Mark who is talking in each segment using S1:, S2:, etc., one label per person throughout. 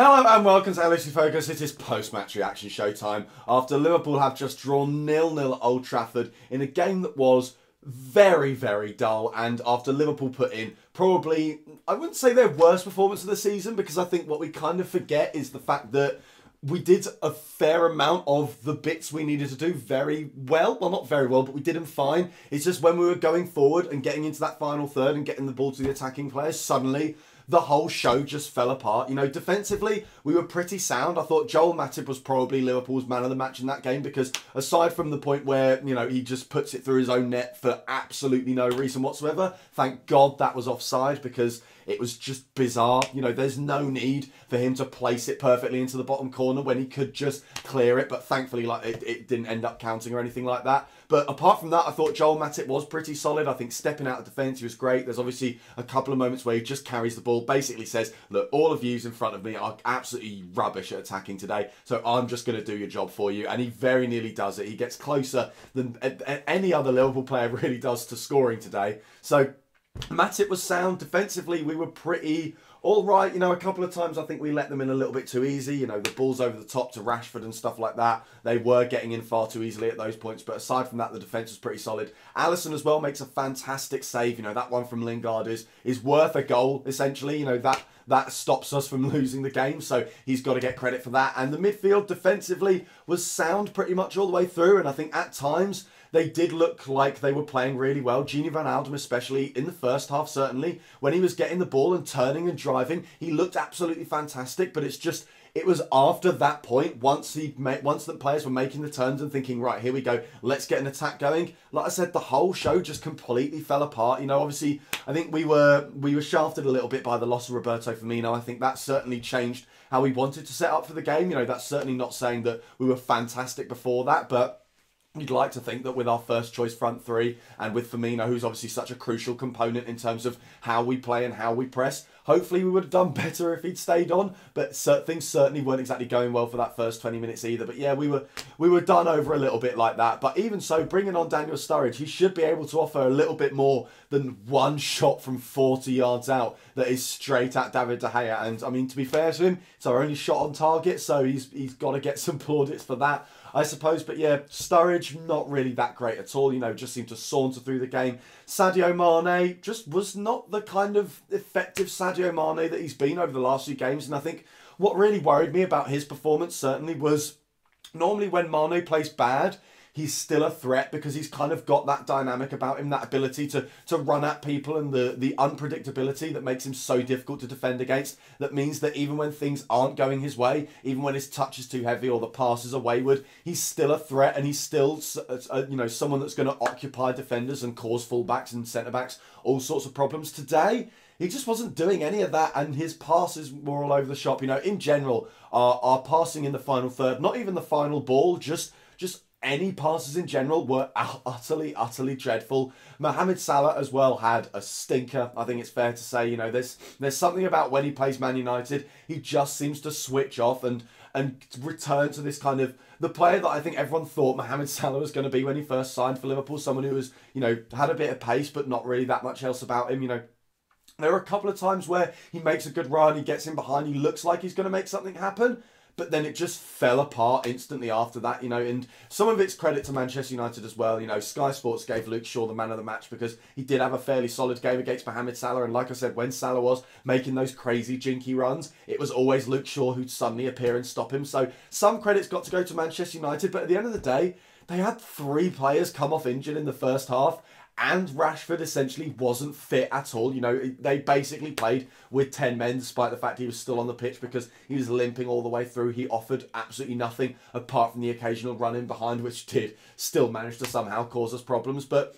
S1: Hello and welcome to LFC Focus. It is post-match reaction showtime after Liverpool have just drawn 0-0 at Old Trafford in a game that was very, very dull, and after Liverpool put in probably, I wouldn't say their worst performance of the season, because I think what we kind of forget is the fact that we did a fair amount of the bits we needed to do very well. Well, not very well, but we did them fine. It's just when we were going forward and getting into that final third and getting the ball to the attacking players, suddenly the whole show just fell apart. You know, defensively, we were pretty sound. I thought Joel Matip was probably Liverpool's man of the match in that game, because aside from the point where, you know, he just puts it through his own net for absolutely no reason whatsoever, thank God that was offside, because it was just bizarre. You know, there's no need for him to place it perfectly into the bottom corner when he could just clear it. But thankfully, like, it didn't end up counting or anything like that. But apart from that, I thought Joel Matip was pretty solid. I think stepping out of defence, he was great. There's obviously a couple of moments where he just carries the ball, basically says, look, all of yous in front of me are absolutely rubbish at attacking today, so I'm just going to do your job for you. And he very nearly does it. He gets closer than any other Liverpool player really does to scoring today. So Matip was sound. Defensively, we were pretty all right. You know, a couple of times I think we let them in a little bit too easy. You know, the balls over the top to Rashford and stuff like that, they were getting in far too easily at those points. But aside from that, the defence was pretty solid. Alisson as well makes a fantastic save. You know, that one from Lingard is worth a goal, essentially. You know, that stops us from losing the game, so he's got to get credit for that. And the midfield defensively was sound pretty much all the way through, and I think at times they did look like they were playing really well. Gini Van Alden, especially in the first half, certainly, when he was getting the ball and turning and driving, he looked absolutely fantastic. But it was after that point, once the players were making the turns and thinking, right, here we go, let's get an attack going. Like I said, the whole show just completely fell apart. You know, obviously, I think we were shafted a little bit by the loss of Roberto Firmino. I think that certainly changed how we wanted to set up for the game. You know, that's certainly not saying that we were fantastic before that, but you'd like to think that with our first choice front three and with Firmino, who's obviously such a crucial component in terms of how we play and how we press, hopefully we would have done better if he'd stayed on. But things certainly weren't exactly going well for that first 20 minutes either. But yeah, we were done over a little bit like that. But even so, bringing on Daniel Sturridge, he should be able to offer a little bit more than one shot from 40 yards out that is straight at David De Gea. And I mean, to be fair to him, it's our only shot on target, so he's got to get some plaudits for that, I suppose. But yeah, Sturridge, not really that great at all. You know, just seemed to saunter through the game. Sadio Mane just was not the kind of effective Sadio Mane that he's been over the last few games. And I think what really worried me about his performance certainly was, normally when Mane plays bad, he's still a threat because he's kind of got that dynamic about him, that ability to run at people, and the unpredictability that makes him so difficult to defend against. That means that even when things aren't going his way, even when his touch is too heavy or the passes are wayward, he's still a threat, and he's still, you know, someone that's going to occupy defenders and cause fullbacks and centre-backs all sorts of problems. Today, he just wasn't doing any of that, and his passes were all over the shop. You know, in general, our passing in the final third, not even the final ball, just any passes in general were utterly, utterly dreadful. Mohamed Salah as well had a stinker, I think it's fair to say. You know, there's something about when he plays Man United, he just seems to switch off and return to this kind of the player that I think everyone thought Mohamed Salah was going to be when he first signed for Liverpool. Someone who was, you know, had a bit of pace, but not really that much else about him. You know, there are a couple of times where he makes a good run, he gets in behind, he looks like he's going to make something happen, but then it just fell apart instantly after that, you know. And some of it's credit to Manchester United as well. You know, Sky Sports gave Luke Shaw the man of the match because he did have a fairly solid game against Mohamed Salah. And like I said, when Salah was making those crazy jinky runs, it was always Luke Shaw who'd suddenly appear and stop him. So some credit's got to go to Manchester United. But at the end of the day, they had 3 players come off injured in the first half, and Rashford essentially wasn't fit at all. You know, they basically played with 10 men despite the fact he was still on the pitch because he was limping all the way through. He offered absolutely nothing apart from the occasional run in behind, which did still manage to somehow cause us problems. But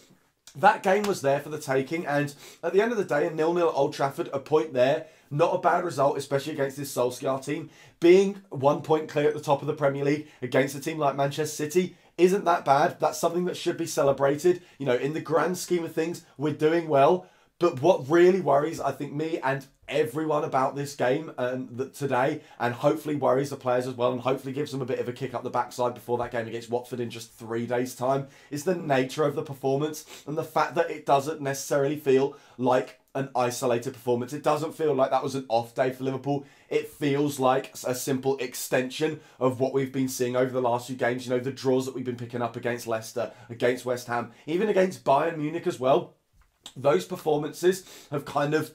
S1: that game was there for the taking, and at the end of the day, a 0-0 at Old Trafford, a point there, not a bad result, especially against this Solskjaer team. Being 1 point clear at the top of the Premier League against a team like Manchester City isn't that bad. That's something that should be celebrated. You know, in the grand scheme of things, we're doing well. But what really worries, I think, me and everyone about this game today, and hopefully worries the players as well, and hopefully gives them a bit of a kick up the backside before that game against Watford in just 3 days' time, is the nature of the performance and the fact that it doesn't necessarily feel like an isolated performance. It doesn't feel like that was an off day for Liverpool. It feels like a simple extension of what we've been seeing over the last few games. You know, the draws that we've been picking up against Leicester, against West Ham, even against Bayern Munich as well. Those performances have kind of,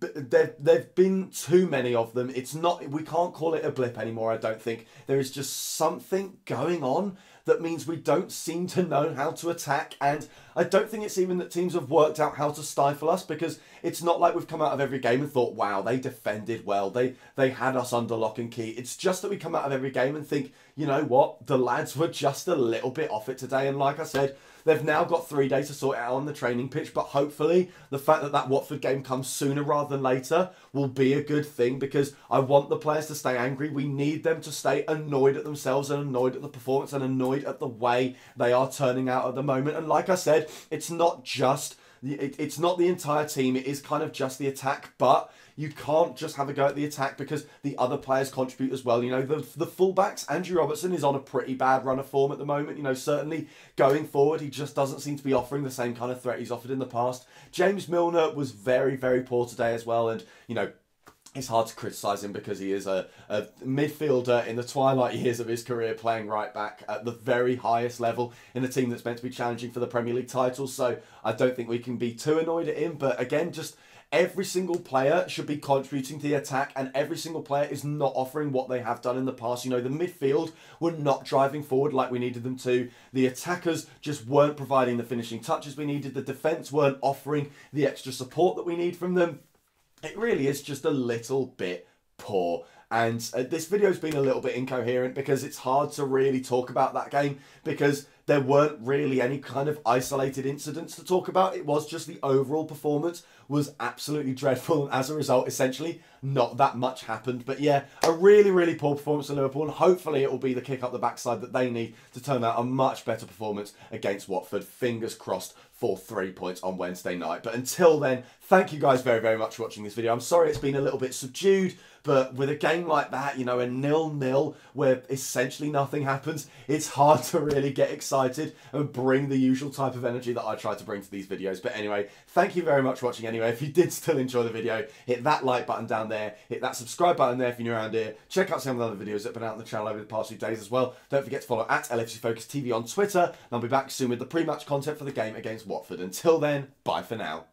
S1: there've been too many of them. It's not, we can't call it a blip anymore, I don't think. There is just something going on that means we don't seem to know how to attack, and I don't think it's even that teams have worked out how to stifle us, because it's not like we've come out of every game and thought, wow, they defended well, they had us under lock and key. It's just that we come out of every game and think, you know what, the lads were just a little bit off it today, and like I said, they've now got 3 days to sort it out on the training pitch, but hopefully the fact that that Watford game comes sooner rather than later will be a good thing, because I want the players to stay angry. We need them to stay annoyed at themselves and annoyed at the performance and annoyed at the way they are turning out at the moment. And like I said, it's not just, it's not the entire team, it is kind of just the attack, but you can't just have a go at the attack because the other players contribute as well. You know, the fullbacks, Andrew Robertson is on a pretty bad run of form at the moment. You know, certainly going forward, he just doesn't seem to be offering the same kind of threat he's offered in the past. James Milner was very, very poor today as well. And, you know, it's hard to criticise him because he is a midfielder in the twilight years of his career, playing right back at the very highest level in a team that's meant to be challenging for the Premier League title. So I don't think we can be too annoyed at him. But again, just every single player should be contributing to the attack, and every single player is not offering what they have done in the past. You know, the midfield were not driving forward like we needed them to. The attackers just weren't providing the finishing touches we needed. The defence weren't offering the extra support that we need from them. It really is just a little bit poor. And this video's been a little bit incoherent because it's hard to really talk about that game because there weren't really any kind of isolated incidents to talk about. It was just the overall performance was absolutely dreadful. And as a result, essentially, not that much happened. But yeah, a really, really poor performance from Liverpool. And hopefully it will be the kick up the backside that they need to turn out a much better performance against Watford. Fingers crossed for 3 points on Wednesday night. But until then, thank you guys very, very much for watching this video. I'm sorry it's been a little bit subdued, but with a game like that, you know, a 0-0 where essentially nothing happens, it's hard to really get excited and bring the usual type of energy that I try to bring to these videos. But anyway, thank you very much for watching anyway. If you did still enjoy the video, hit that like button down there, hit that subscribe button there if you're new around here. Check out some of the other videos that have been out on the channel over the past few days as well. Don't forget to follow at LFC Focus TV on Twitter, and I'll be back soon with the pre-match content for the game against Watford. Until then, bye for now.